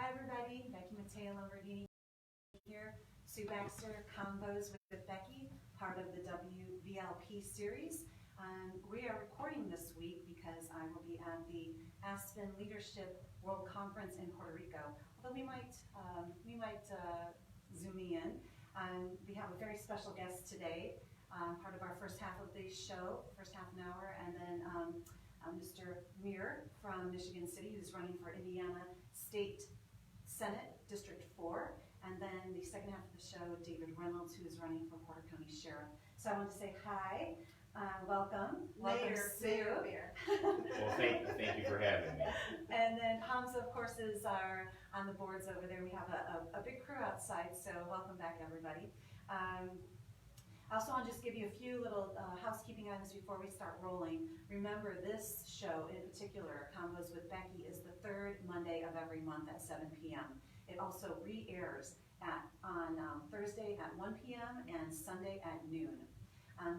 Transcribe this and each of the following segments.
Hi everybody, Becky Mateo Lamborghini here. Sue Baxter, Combos with Becky, part of the WVLP series. We are recording this week because I will be at the Aspen Leadership World Conference in Puerto Rico. Although we might zoom me in. We have a very special guest today, part of our first half of the show, first half an hour, and then Mr. Meer from Michigan City, who's running for Indiana State Senate, District 4, and then the second half of the show, David Reynolds, who is running for Porter County Sheriff. So I want to say hi, welcome, Mayor Sue. Well, thank you for having me. And then Hamza, of course, is on the boards over there. We have a big crew outside, so welcome back, everybody. I also want to just give you a few little housekeeping items before we start rolling. Remember, this show in particular, Combos with Becky, is the third Monday of every month at 7 p.m. It also re-airs on Thursday at 1 p.m. and Sunday at noon.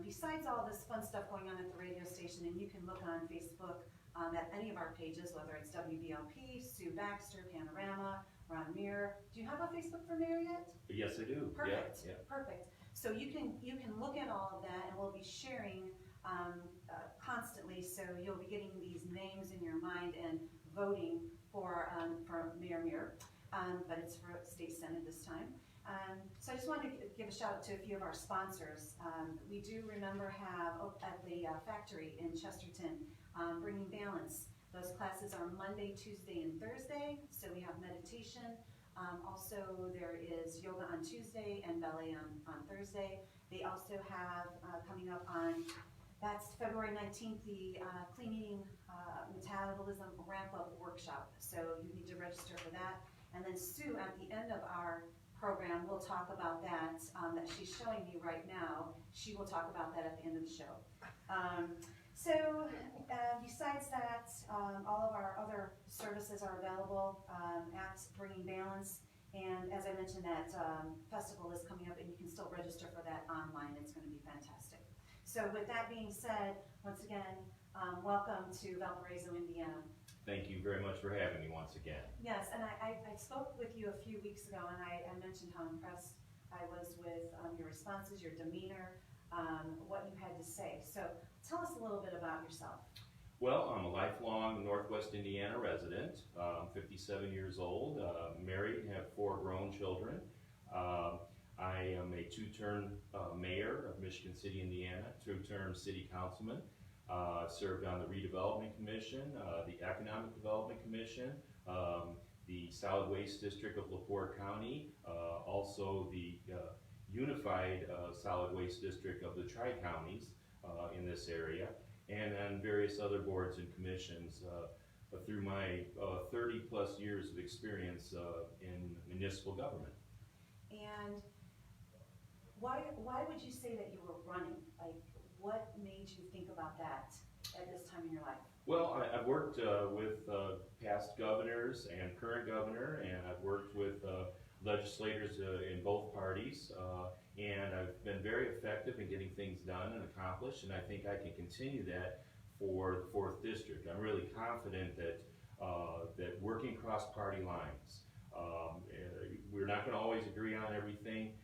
Besides all this fun stuff going on at the radio station, and you can look on Facebook at any of our pages, whether it's WBLP, Sue Baxter, Panorama, Ron Meer. Do you have a Facebook for Mayor yet? Yes, I do. Perfect. Yeah. Perfect. So you can look at all of that, and we'll be sharing constantly. So you'll be getting these names in your mind and voting for Mayor Meer, but it's for State Senate this time. So I just wanted to give a shout out to a few of our sponsors. We do remember have at the factory in Chesterton, Bringing Balance. Those classes are Monday, Tuesday, and Thursday. So we have meditation. Also, there is yoga on Tuesday and ballet on Thursday. They also have coming up that's February 19th, the Clean Eating Metabolism Ramp-Up Workshop. So you need to register for that. And then Sue, at the end of our program, will talk about that she's showing me right now. She will talk about that at the end of the show. Besides that, all of our other services are available at Bringing Balance. And as I mentioned, that festival is coming up, and you can still register for that online. It's going to be fantastic. So with that being said, once again, welcome to Valparaiso, Indiana. Thank you very much for having me once again. Yes, and I spoke with you a few weeks ago, and I mentioned how impressed I was with your responses, your demeanor, what you had to say. So tell us a little bit about yourself. Well, I'm a lifelong Northwest Indiana resident. I'm 57 years old, married, have 4 grown children. I am a 2-term mayor of Michigan City, Indiana, 2-term city councilman. Served on the Redevelopment Commission, the Economic Development Commission, the Solid Waste District of LaPorte County, also the Unified Solid Waste District of the Tri-Counties in this area, and then various other boards and commissions through my 30 plus years of experience in municipal government. And why would you say that you were running? Like, what made you think about that at this time in your life? Well, I've worked with past governors and current governor, and I've worked with legislators in both parties, and I've been very effective in getting things done and accomplished, and I think I can continue that for the 4th District. I'm really confident that that working across party lines, we're not going to always agree on everything,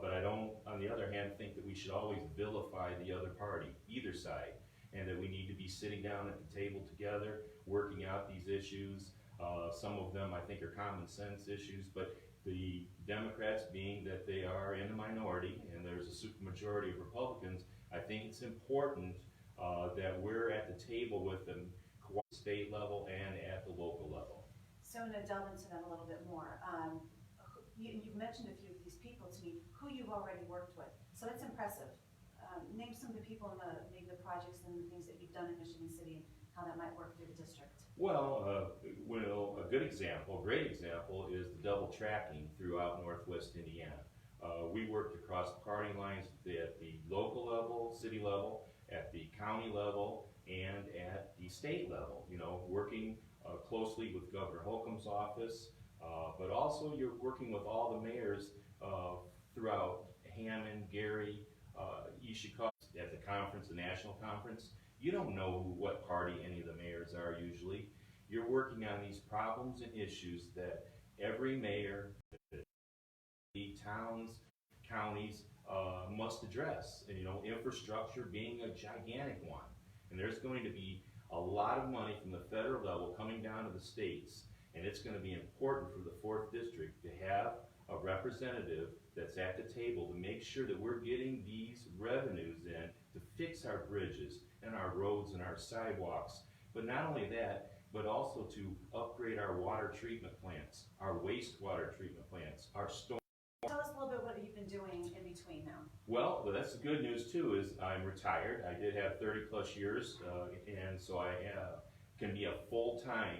but I don't, on the other hand, think that we should always vilify the other party, either side, and that we need to be sitting down at the table together, working out these issues. Some of them I think are common sense issues, but the Democrats, being that they are in the minority and there's a supermajority of Republicans, I think it's important that we're at the table with them at the state level and at the local level. So I'm going to delve into that a little bit more. You mentioned a few of these people to me who you've already worked with, so that's impressive. Name some of the people and maybe the projects and the things that you've done in Michigan City and how that might work through the district. Well, a good example, a great example, is the double tracking throughout Northwest Indiana. We worked across party lines at the local level, city level, at the county level, and at the state level. You know, working closely with Governor Holcomb's office, but also you're working with all the mayors throughout Hammond, Gary, Ishikawa, at the conference, the national conference. You don't know what party any of the mayors are usually. You're working on these problems and issues that every mayor, the towns, counties must address. And, infrastructure being a gigantic one. And there's going to be a lot of money from the federal level coming down to the states. And it's going to be important for the 4th District to have a representative that's at the table to make sure that we're getting these revenues in to fix our bridges and our roads and our sidewalks. But not only that, but also to upgrade our water treatment plants, our wastewater treatment plants, our storm. Tell us a little bit what you've been doing in between now. Well, that's the good news too, is I'm retired. I did have 30 plus years, and so I can be a full-time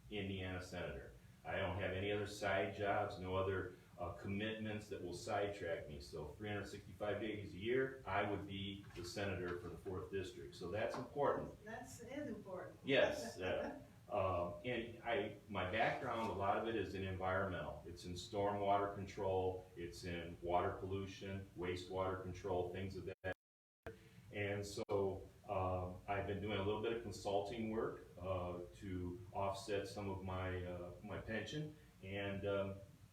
Indiana senator. I don't have any other side jobs, no other commitments that will sidetrack me. So 365 days a year, I would be the senator for the 4th District. So that's important. That is important. Yes. And my background, a lot of it is in environmental. It's in stormwater control, it's in water pollution, wastewater control, things of that. And so I've been doing a little bit of consulting work to offset some of my pension. And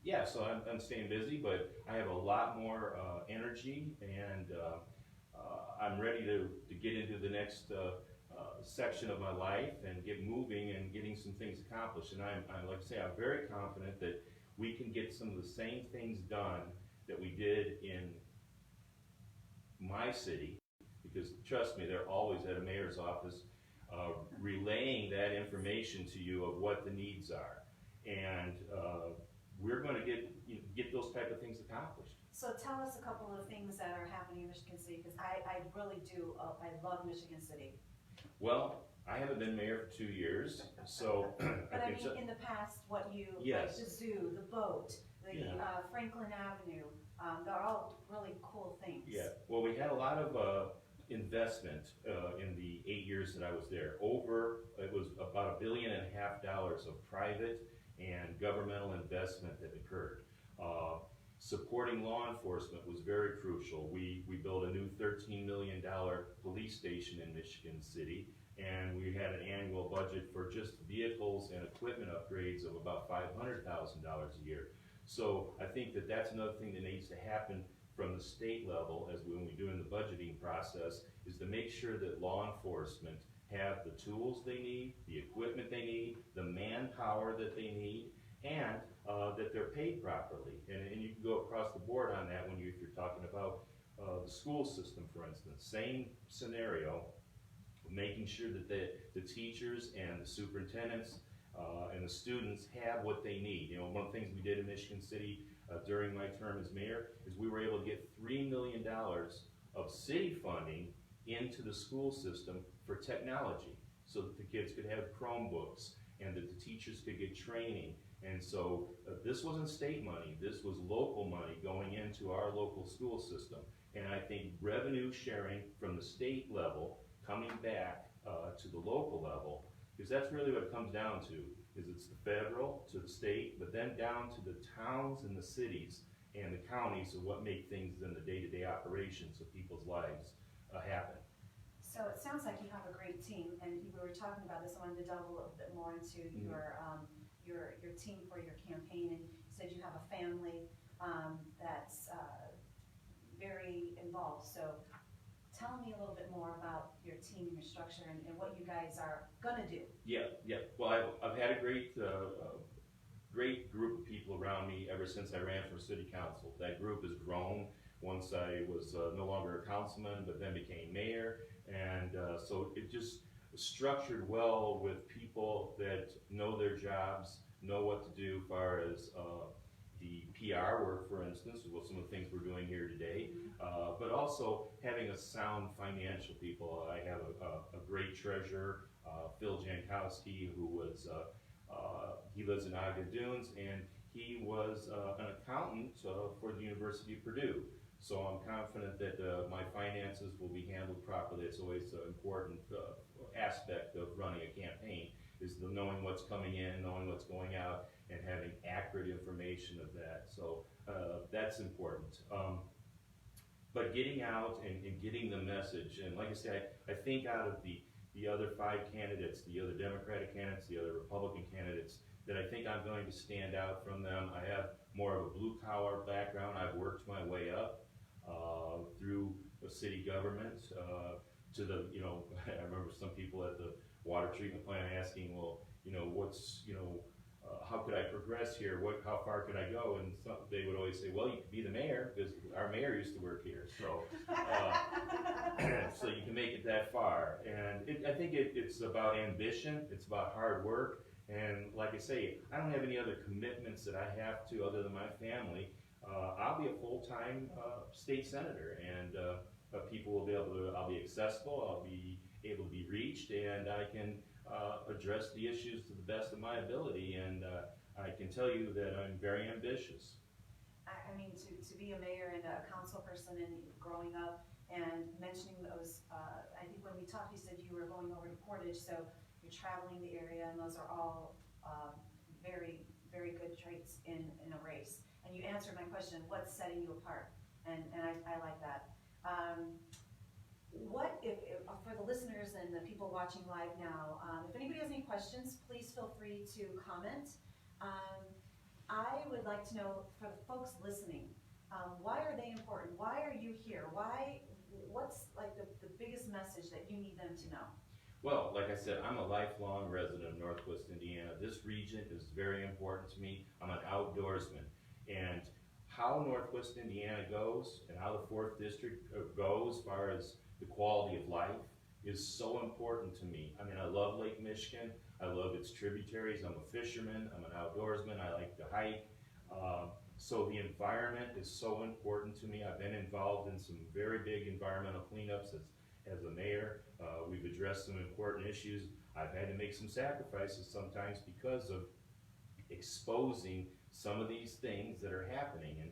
yeah, so I'm staying busy, but I have a lot more energy, and I'm ready to get into the next section of my life and get moving and getting some things accomplished. And I'm like I say, I'm very confident that we can get some of the same things done that we did in my city, because trust me, they're always at a mayor's office relaying that information to you of what the needs are. And we're going to get those type of things accomplished. So tell us a couple of things that are happening in Michigan City, because I really do, I love Michigan City. Well, I haven't been mayor for 2 years, so But I mean, in the past, what you, yes. like the zoo, the boat, the Yeah. Franklin Avenue, they're all really cool things. Yeah, well, we had a lot of investment in the 8 years that I was there. It was about $1.5 billion of private and governmental investment that occurred. Supporting law enforcement was very crucial. We built a new $13 million police station in Michigan City, and we had an annual budget for just vehicles and equipment upgrades of about $500,000 a year. So I think that that's another thing that needs to happen from the state level, as when we're doing the budgeting process, is to make sure that law enforcement have the tools they need, the equipment they need, the manpower that they need, and that they're paid properly. And you can go across the board on that if you're talking about the school system, for instance. Same scenario, making sure that the teachers and the superintendents and the students have what they need. One of the things we did in Michigan City during my term as mayor is we were able to get $3 million of city funding into the school system for technology, so that the kids could have Chromebooks and that the teachers could get training. And so this wasn't state money, this was local money going into our local school system. And I think revenue sharing from the state level coming back to the local level, because that's really what it comes down to, is it's the federal to the state, but then down to the towns and the cities and the counties of what make things in the day-to-day operations of people's lives happen. So it sounds like you have a great team, and we were talking about this. I wanted to delve a little bit more into your team for your campaign, and you said you have a family that's very involved. So tell me a little bit more about your team and your structure and what you guys are gonna do. Yeah. Well, I've had a great group of people around me ever since I ran for city council. That group has grown. Once I was no longer a councilman, but then became mayor, and so it just structured well with people that know their jobs, know what to do as far as the PR work, for instance, with some of the things we're doing here today, but also having a sound financial people. I have a great treasurer, Phil Jankowski, who was, he lives in Ogden Dunes, and he was an accountant for the University of Purdue. So I'm confident that my finances will be handled properly. It's always an important aspect of running a campaign, is the knowing what's coming in, knowing what's going out, and having accurate information of that. So that's important. But getting out and getting the message, and like I said, I think out of the other 5 candidates, the other Democratic candidates, the other Republican candidates, that I think I'm going to stand out from them. I have more of a blue collar background. I've worked my way up through the city government to the, I remember some people at the water treatment plant asking, well, how could I progress here? How far could I go? And they would always say, well, you could be the mayor, because our mayor used to work here. So, so you can make it that far. And I think it's about ambition. It's about hard work. And like I say, I don't have any other commitments that I have to other than my family. I'll be a full-time state senator, and people will be able to, I'll be accessible, I'll be able to be reached, and I can address the issues to the best of my ability, and I can tell you that I'm very ambitious. I mean, to be a mayor and a council person and growing up and mentioning those, I think when we talked, you said you were going over to Portage, so you're traveling the area, and those are all very, very good traits in a race. And you answered my question, what's setting you apart? And I like that. What if for the listeners and the people watching live now, if anybody has any questions, please feel free to comment. I would like to know, for the folks listening, why are they important? Why are you here? What's like the biggest message that you need them to know? Well, like I said, I'm a lifelong resident of Northwest Indiana. This region is very important to me. I'm an outdoorsman. And how Northwest Indiana goes and how the 4th District goes as far as the quality of life is so important to me. I mean, I love Lake Michigan. I love its tributaries. I'm a fisherman. I'm an outdoorsman. I like to hike. So the environment is so important to me. I've been involved in some very big environmental cleanups as a mayor. We've addressed some important issues. I've had to make some sacrifices sometimes because of exposing some of these things that are happening. And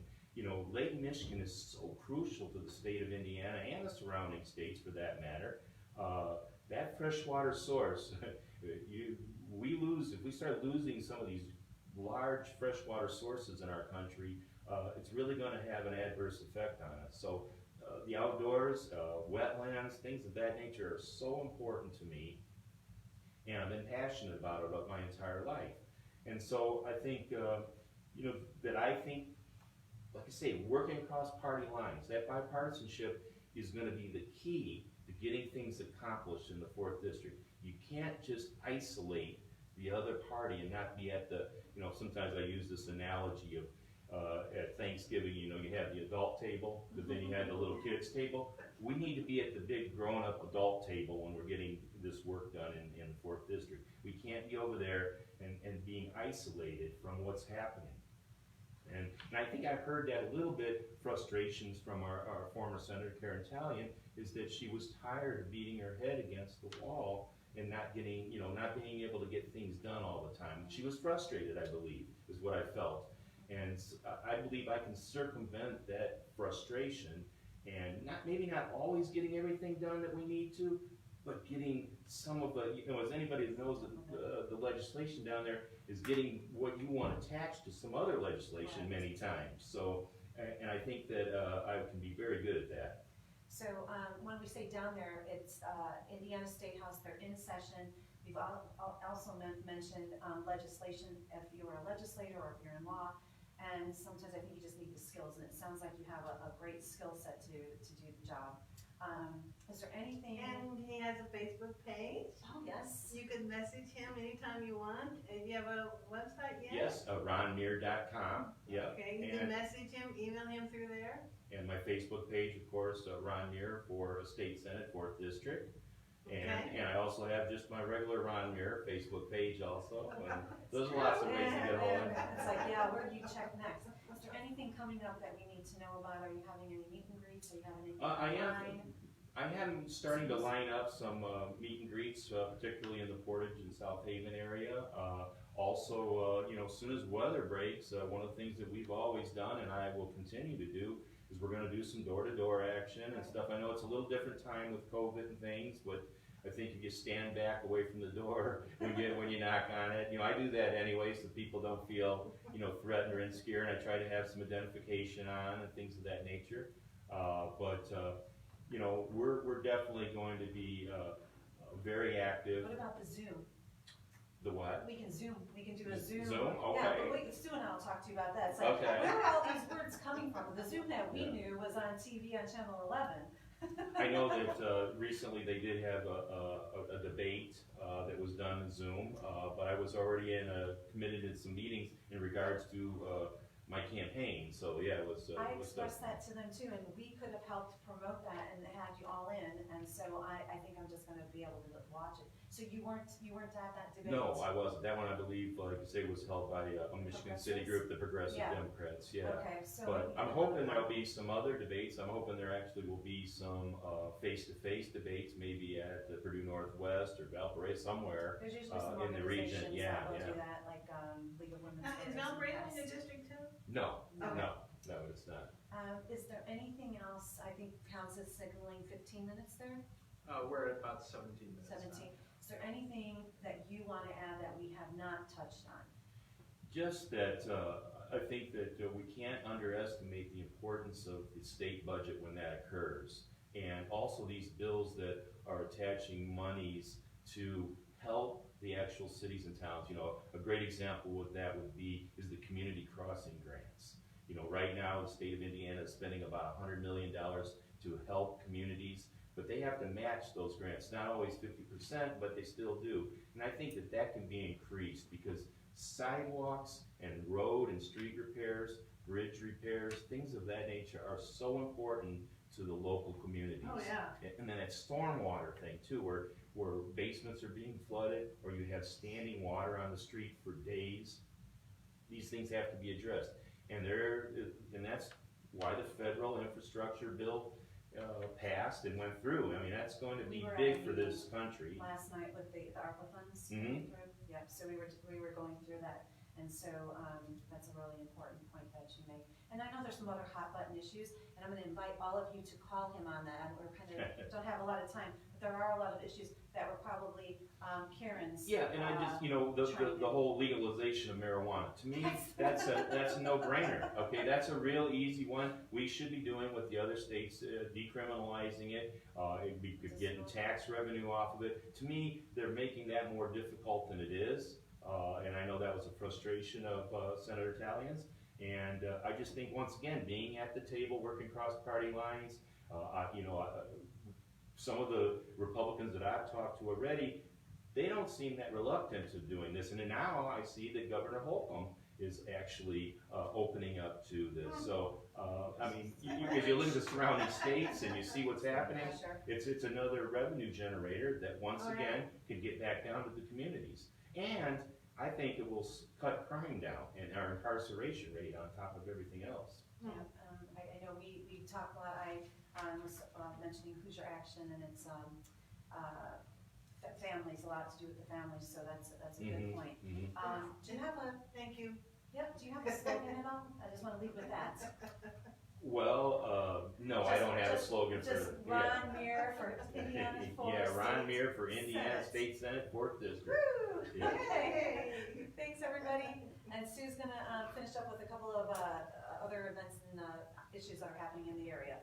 Lake Michigan is so crucial to the state of Indiana and the surrounding states for that matter. That freshwater source, we lose, if we start losing some of these large freshwater sources in our country, it's really going to have an adverse effect on us. So the outdoors, wetlands, things of that nature are so important to me, and I've been passionate about it my entire life. And so I think, like I say, working across party lines, that bipartisanship is going to be the key to getting things accomplished in the 4th District. You can't just isolate the other party and not be at the, sometimes I use this analogy of at Thanksgiving, you have the adult table, but then you have the little kids table. We need to be at the big grown-up adult table when we're getting this work done in the 4th District. We can't be over there and being isolated from what's happening. And I think I've heard that a little bit, frustrations from our former Senator Karen Talion, is that she was tired of beating her head against the wall and not getting, not being able to get things done all the time. She was frustrated, I believe, is what I felt. And I believe I can circumvent that frustration and maybe not always getting everything done that we need to, but getting some of the, as anybody that knows the legislation down there is getting what you want attached to some other legislation many times. So, and I think that I can be very good at that. So when we say down there, it's Indiana State House, they're in session. We've also mentioned legislation if you're a legislator or if you're in law. And sometimes I think you just need the skills, and it sounds like you have a great skill set to do the job. Is there anything? And he has a Facebook page. Oh, yes. You can message him anytime you want. And you have a website yet? Yes, ronmeer.com. Yeah. Okay, you can message him, email him through there. And my Facebook page, of course, Ron Meer for State Senate, 4th District. And I also have just my regular Ron Meer Facebook page also. There's lots of ways to get hold of it. It's like, yeah, where do you check next? Is there anything coming up that we need to know about? Are you having any meet and greets? Are you having anything I am starting to line up some meet and greets, particularly in the Portage and South Haven area. Also, as soon as weather breaks, one of the things that we've always done, and I will continue to do, is we're going to do some door-to-door action and stuff. I know it's a little different time with COVID and things, but I think if you stand back away from the door when you knock on it, I do that anyway, so people don't feel threatened or insecure, and I try to have some identification on and things of that nature. We're definitely going to be very active. What about the Zoom? The what? We can do a Zoom. Zoom? Yeah, Okay. but Stu and I will talk to you about that. It's like, Okay. where are all these words coming from? The Zoom that we Yeah. knew was on TV on Channel 11. I know that recently they did have a debate that was done in Zoom, but I was already committed in some meetings in regards to my campaign, so yeah, it was. I expressed that to them too, and we could have helped promote that and had you all in, and so I think I'm just gonna be able to watch it. So you weren't at that debate? No, I wasn't. That one, I believe, like you say, was held by a Michigan City group, the Progressive Yeah. Democrats, yeah. Okay, so. But maybe I'm you hoping can- there'll be some other debates. I'm hoping there actually will be some face-to-face debates, maybe at the Purdue Northwest or Valparaiso, somewhere. There's usually some in the region, organizations yeah, that will yeah. do that, like, League of Women's. Is Voters Valparaiso and in your Press. district too? No, Okay. no, it's not. Is there anything else? I think Council's signaling 15 minutes there? We're at about 17 minutes now. 17. Is there anything that you want to add that we have not touched on? Just that, I think that we can't underestimate the importance of the state budget when that occurs. And also these bills that are attaching monies to help the actual cities and towns. You know, a great example with that is the community crossing grants. You know, right now the state of Indiana is spending about $100 million to help communities, but they have to match those grants, not always 50%, but they still do. And I think that that can be increased because sidewalks and road and street repairs, bridge repairs, things of that nature are so important to the local communities. Oh, yeah. And then that stormwater thing too, where basements are being flooded or you have standing water on the street for days. These things have to be addressed. And that's why the federal infrastructure bill passed and went through. I mean, that's going to be We were big at for a this country. Last night with the ARPA funds. Mhm. Yep, so we were going through that. And so that's a really important point that you make. And I know there's some other hot button issues, and I'm going to invite all of you to call him on that. We're kind of don't have a lot of time, but there are a lot of issues that were probably Karen's. Yeah, and I just, you know, the whole legalization of marijuana, to me, that's a no-brainer, okay? That's a real easy one. We should be doing what the other states, decriminalizing it. We could get tax revenue off of it. To me, they're making that more difficult than it is. And I know that was a frustration of Senator Talian's. And I just think, once again, being at the table, working cross-party lines, some of the Republicans that I've talked to already, they don't seem that reluctant to doing this. And then now I see that Governor Holcomb is actually opening up to this. So, I mean, if you look at the surrounding states and you see what's happening, it's another revenue generator that once again can get back down to the communities. And I think it will cut crime down and our incarceration rate on top of everything else. Yeah, I know we talked a lot. I was mentioning Hoosier Action, and it's families, a lot to do with the families, so that's a good point. Mm-hmm. Do you have a, Thank you. yep, do you have a slogan at all? I just want to leave with that. Well, no, I don't have a slogan for Just Ron Meer for Indiana yeah, Ron State Meer for Indiana Senate. State Senate, 4th District. Woo! Yeah. Yay! Thanks, everybody. And Sue's gonna finish up with a couple of other events and issues that are happening in the area.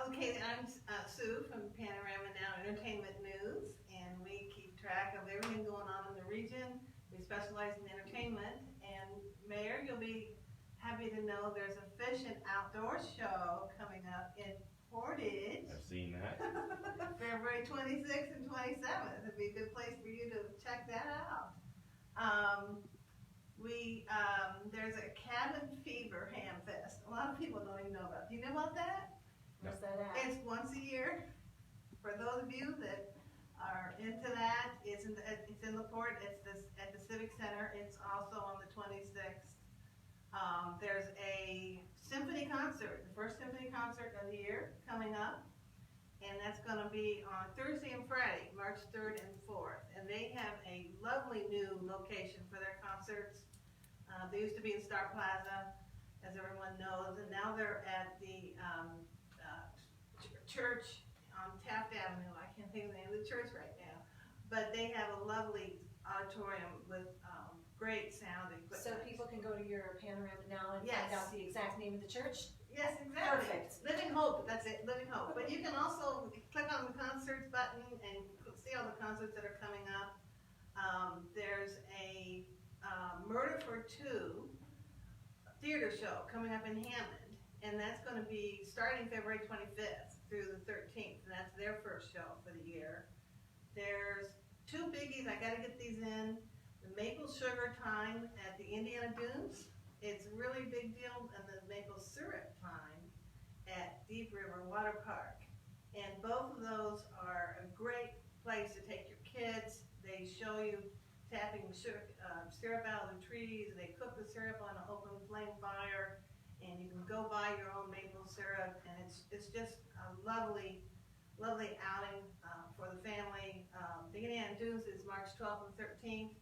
Okay, I'm Sue from Panorama Now Entertainment News, and we keep track of everything going on in the region. We specialize in entertainment, and Mayor, you'll be happy to know there's a fish and outdoor show coming up in Portage. I've seen that. February 26th and 27th. It'd be a good place for you to check that out. There's a Cabin Fever Ham Fest. A lot of people don't even know about it. Do you know about that? Where's that at? It's once a year. For those of you that are into that, it's in LaPorte. It's at the Civic Center. It's also on the 26th. There's a symphony concert, the first symphony concert of the year coming up. And that's going to be on Thursday and Friday, March 3rd and 4th. And they have a lovely new location for their concerts. They used to be in Star Plaza, as everyone knows, and now they're at the church on Taft Avenue. I can't think of the name of the church right now. But they have a lovely auditorium with great sound equipment. So people can go to your Panorama Now and Yes. find out the exact name of the church? Yes, exactly. Perfect. Living Hope, that's it, Living Hope. But you can also click on the concerts button and see all the concerts that are coming up. There's a Murder for Two theater show coming up in Hammond, and that's going to be starting February 25th through the 13th, and that's their first show for the year. There's two biggies, I got to get these in. The Maple Sugar Time at the Indiana Dunes. It's a really big deal, and the Maple Syrup Time at Deep River Water Park. And both of those are a great place to take your kids. They show you tapping syrup out of the trees. They cook the syrup on an open flame fire, and you can go buy your own maple syrup. And it's just a lovely outing for the family. The Indiana Dunes is March 12th and 13th,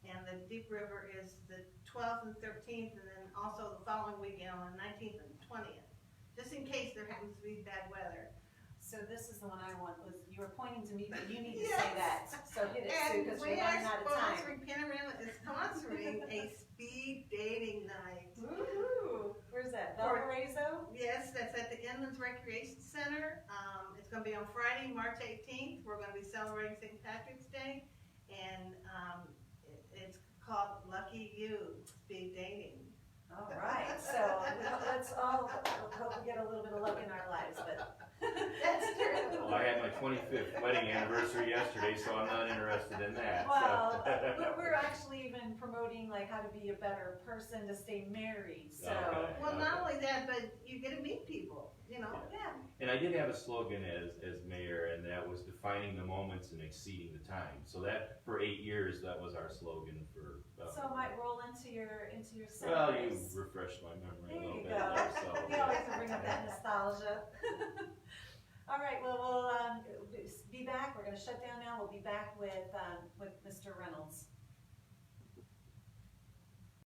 and the Deep River is the 12th and 13th, and then also the following weekend on the 19th and 20th, just in case there happens to be bad weather. So this is the one I want, you were pointing to me, but you need to Yes. say that, so hit it, Sue, And because we we're are running out of time. sponsoring, Panorama is sponsoring a speed dating night. Woo-hoo. Where's that, For- Valparaiso? Yes, that's at the Inlands Recreation Center. It's gonna be on Friday, March 18th. We're gonna be celebrating St. Patrick's Day, and it's called Lucky You, Speed Dating. All right, so let's all hope we get a little bit of luck in our lives, but that's true. Well, I had my 25th wedding anniversary yesterday, so I'm not interested in that. Well, we're actually even promoting like how to be a better person to stay married, so. Okay. Well, not only that, but you get to meet people, you know? Yeah, And I did have a slogan as mayor, and that was defining the moments and exceeding the time. So that, for 8 years, that was our slogan for. so it might roll into your Well, you centers. refreshed my memory There a little you bit go. there, so. We always bring up that nostalgia. All right, well, we'll be back. We're gonna shut down now. We'll be back with Mr. Reynolds.